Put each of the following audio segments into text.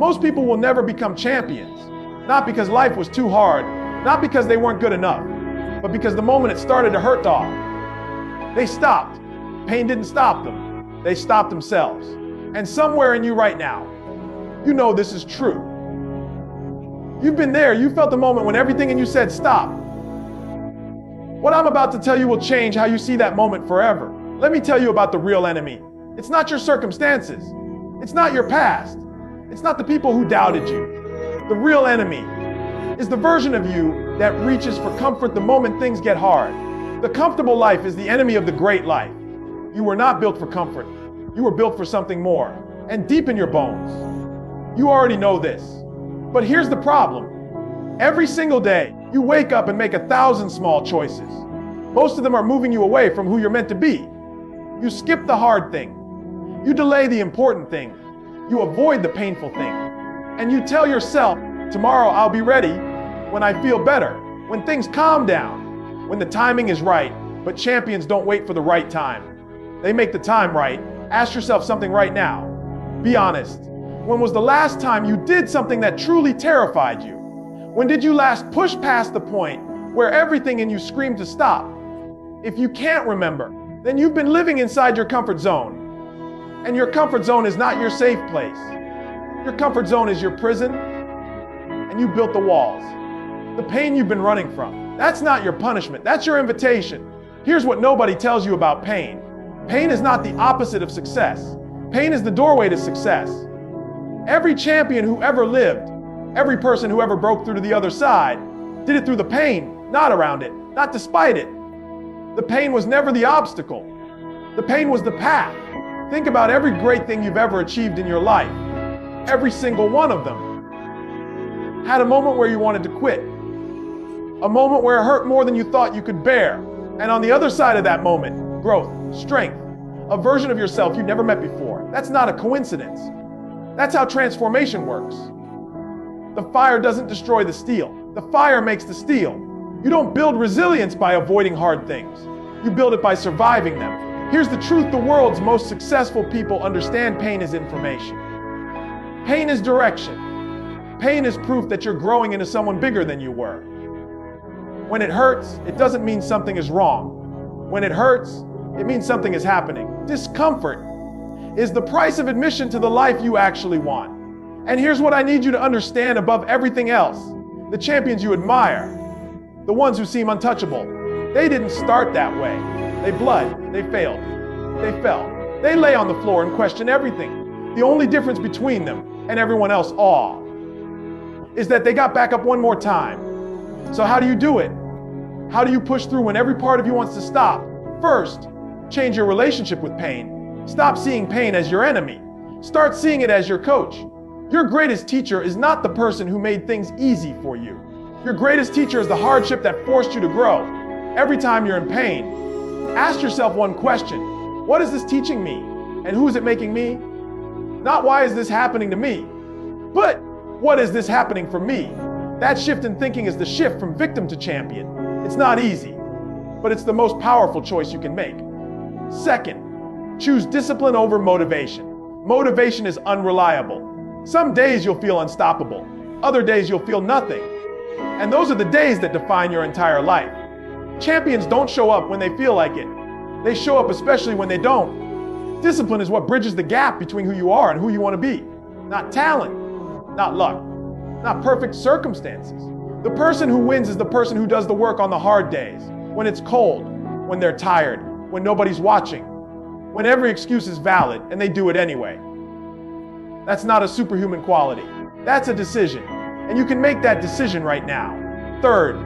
Most people will never become champions, not because life was too hard, not because they weren't good enough, but because the moment it started to hurt dog, they stopped. Pain didn't stop them. They stopped themselves. And somewhere in you right now, you know this is true. You've been there. You felt the moment when everything in you said stop. What I'm about to tell you will change how you see that moment forever. Let me tell you about the real enemy. It's not your circumstances. It's not your past. It's not the people who doubted you. The real enemy is the version of you that reaches for comfort the moment things get hard. The comfortable life is the enemy of the great life. You were not built for comfort. You were built for something more, and deep in your bones. You already know this. But here's the problem. Every single day, you wake up and make 1,000 small choices. Most of them are moving you away from who you're meant to be. You skip the hard thing. You delay the important thing. You avoid the painful thing. And you tell yourself, tomorrow I'll be ready when I feel better, when things calm down, when the timing is right. But champions don't wait for the right time. They make the time right. Ask yourself something right now. Be honest. When was the last time you did something that truly terrified you? When did you last push past the point where everything in you screamed to stop? If you can't remember, then you've been living inside your comfort zone. And your comfort zone is not your safe place. Your comfort zone is your prison, and you built the walls. The pain you've been running from. That's not your punishment, that's your invitation. Here's what nobody tells you about pain. Pain is not the opposite of success. Pain is the doorway to success. Every champion who ever lived, every person who ever broke through to the other side, did it through the pain, not around it, not despite it. The pain was never the obstacle. The pain was the path. Think about every great thing you've ever achieved in your life. Every single one of them had a moment where you wanted to quit. A moment where it hurt more than you thought you could bear. And on the other side of that moment, growth, strength, a version of yourself you never met before. That's not a coincidence. That's how transformation works. The fire doesn't destroy the steel. The fire makes the steel. You don't build resilience by avoiding hard things. You build it by surviving them. Here's the truth: the world's most successful people understand pain as information. Pain is direction. Pain is proof that you're growing into someone bigger than you were. When it hurts, it doesn't mean something is wrong. When it hurts, it means something is happening. Discomfort is the price of admission to the life you actually want. And here's what I need you to understand above everything else. The champions you admire, the ones who seem untouchable, they didn't start that way. They bled, they failed, they fell. They lay on the floor and question everything. The only difference between them and everyone else all is that they got back up one more time. So how do you do it? How do you push through when every part of you wants to stop? First, change your relationship with pain. Stop seeing pain as your enemy. Start seeing it as your coach. Your greatest teacher is not the person who made things easy for you. Your greatest teacher is the hardship that forced you to grow. Every time you're in pain, ask yourself one question. What is this teaching me? And who is it making me? Not why is this happening to me, but what is this happening for me? That shift in thinking is the shift from victim to champion. It's not easy, but it's the most powerful choice you can make. Second, choose discipline over motivation. Motivation is unreliable. Some days you'll feel unstoppable. Other days you'll feel nothing. And those are the days that define your entire life. Champions don't show up when they feel like it. They show up especially when they don't. Discipline is what bridges the gap between who you are and who you want to be. Not talent, not luck, not perfect circumstances. The person who wins is the person who does the work on the hard days, when it's cold, when they're tired, when nobody's watching, when every excuse is valid and they do it anyway. That's not a superhuman quality. That's a decision. And you can make that decision right now. Third,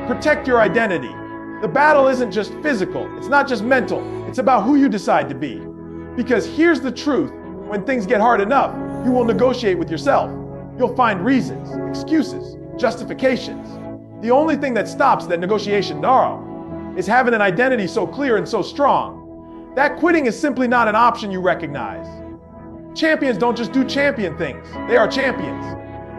protect your identity. The battle isn't just physical. It's not just mental. It's about who you decide to be. Because here's the truth. When things get hard enough, you will negotiate with yourself. You'll find reasons, excuses, justifications. The only thing that stops that negotiation now is having an identity so clear and so strong. That quitting is simply not an option you recognize. Champions don't just do champion things. They are champions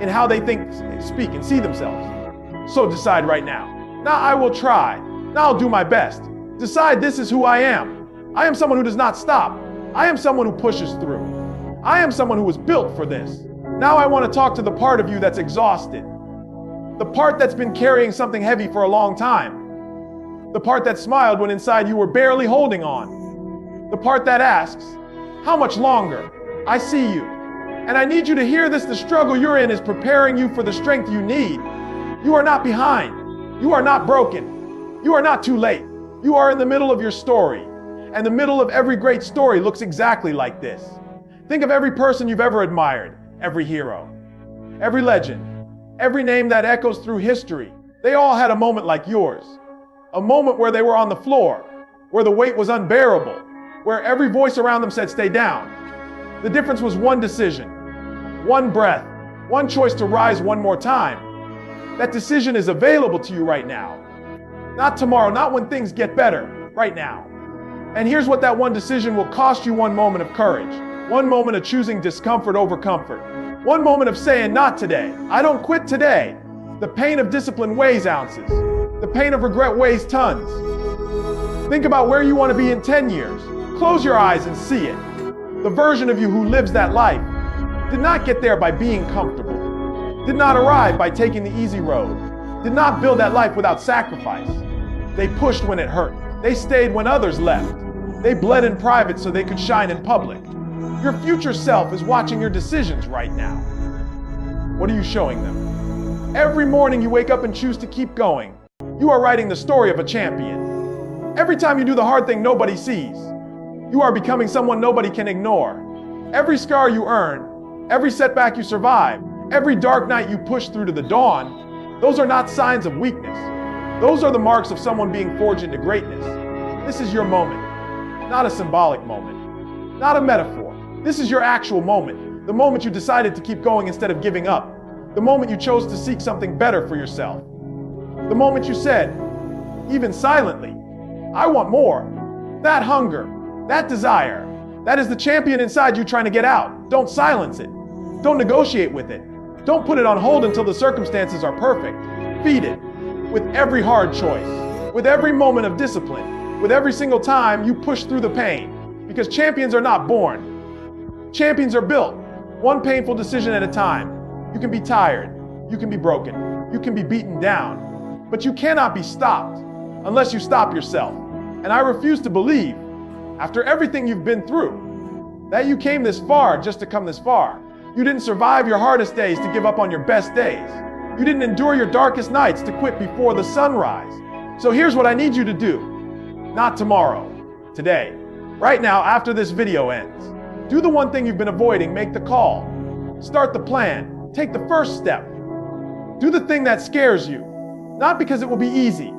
in how they think, speak, and see themselves. So decide right now. Now I will try. Now I'll do my best. Decide this is who I am. I am someone who does not stop. I am someone who pushes through. I am someone who was built for this. Now I want to talk to the part of you that's exhausted. The part that's been carrying something heavy for a long time. The part that smiled when inside you were barely holding on. The part that asks, how much longer? I see you. And I need you to hear this. The struggle you're in is preparing you for the strength you need. You are not behind. You are not broken. You are not too late. You are in the middle of your story. And the middle of every great story looks exactly like this. Think of every person you've ever admired, every hero, every legend, every name that echoes through history. They all had a moment like yours. A moment where they were on the floor, where the weight was unbearable, where every voice around them said, stay down. The difference was one decision, one breath, one choice to rise one more time. That decision is available to you right now. Not tomorrow, not when things get better, right now. And here's what that one decision will cost you: one moment of courage, one moment of choosing discomfort over comfort, one moment of saying, not today. I don't quit today. The pain of discipline weighs ounces. The pain of regret weighs tons. Think about where you want to be in 10 years. Close your eyes and see it. The version of you who lives that life did not get there by being comfortable, did not arrive by taking the easy road, did not build that life without sacrifice. They pushed when it hurt. They stayed when others left. They bled in private so they could shine in public. Your future self is watching your decisions right now. What are you showing them? Every morning you wake up and choose to keep going. You are writing the story of a champion. Every time you do the hard thing nobody sees, you are becoming someone nobody can ignore. Every scar you earn, every setback you survive, every dark night you push through to the dawn, those are not signs of weakness. Those are the marks of someone being forged into greatness. This is your moment, not a symbolic moment, not a metaphor. This is your actual moment, the moment you decided to keep going instead of giving up, the moment you chose to seek something better for yourself, the moment you said, even silently, I want more. That hunger, that desire, that is the champion inside you trying to get out. Don't silence it. Don't negotiate with it. Don't put it on hold until the circumstances are perfect. Feed it with every hard choice, with every moment of discipline, with every single time you push through the pain. Because champions are not born. Champions are built, one painful decision at a time. You can be tired, you can be broken, you can be beaten down, but you cannot be stopped unless you stop yourself. And I refuse to believe, after everything you've been through, that you came this far just to come this far. You didn't survive your hardest days to give up on your best days. You didn't endure your darkest nights to quit before the sunrise. So here's what I need you to do. Not tomorrow, today, right now after this video ends. Do the one thing you've been avoiding, make the call. Start the plan, take the first step. Do the thing that scares you, not because it will be easy,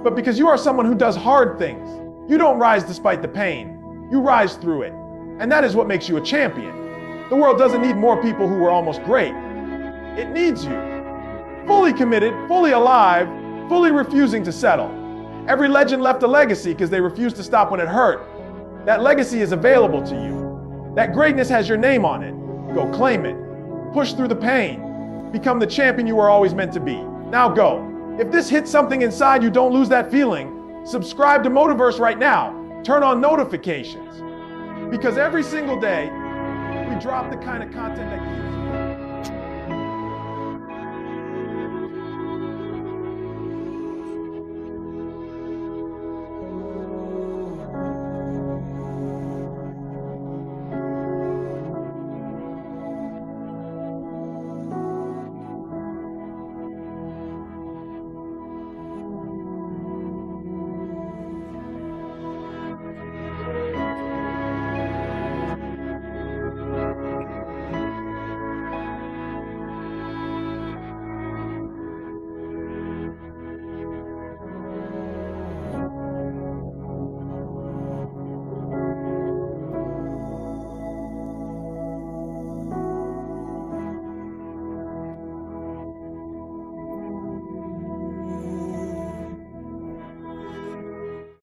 but because you are someone who does hard things. You don't rise despite the pain, you rise through it. And that is what makes you a champion. The world doesn't need more people who are almost great. It needs you. Fully committed, fully alive, fully refusing to settle. Every legend left a legacy because they refused to stop when it hurt. That legacy is available to you. That greatness has your name on it. Go claim it. Push through the pain. Become the champion you were always meant to be. Now go. If this hits something inside you, don't lose that feeling. Subscribe to Motiverse right now. Turn on notifications. Because every single day, we drop the kind of content that keeps